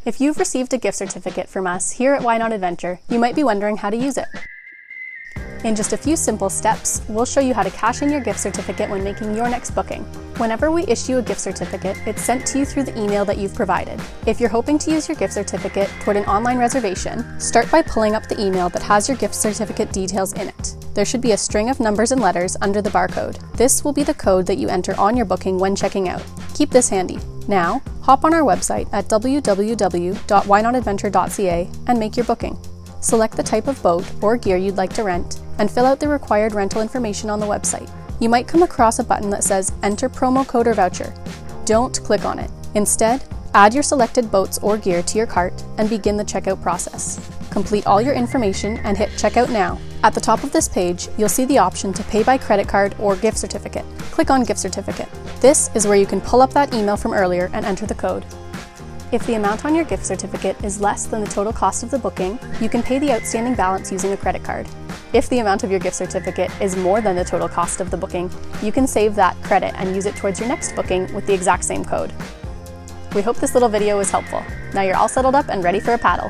If you've received a gift certificate from us here at Whynot Adventure, you might be wondering how to use it. In just a few simple steps, we'll show you how to cash in your gift certificate when making your next booking. Whenever we issue a gift certificate, it's sent to you through the email that you've provided. If you're hoping to use your gift certificate toward an online reservation, start by pulling up the email that has your gift certificate details in it. There should be a string of numbers and letters under the barcode. This will be the code that you enter on your booking when checking out. Keep this handy. Now, hop on our website at www.whynotadventure.ca and make your booking. Select the type of boat or gear you'd like to rent, and fill out the required rental information on the website. You might come across a button that says Enter Promo Code or Voucher. Don't click on it. Instead, add your selected boats or gear to your cart and begin the checkout process. Complete all your information and hit Checkout Now. At the top of this page, you'll see the option to pay by credit card or gift certificate. Click on Gift Certificate. This is where you can pull up that email from earlier and enter the code. If the amount on your gift certificate is less than the total cost of the booking, you can pay the outstanding balance using a credit card. If the amount of your gift certificate is more than the total cost of the booking, you can save that credit and use it towards your next booking with the exact same code. We hope this little video was helpful. Now you're all settled up and ready for a paddle.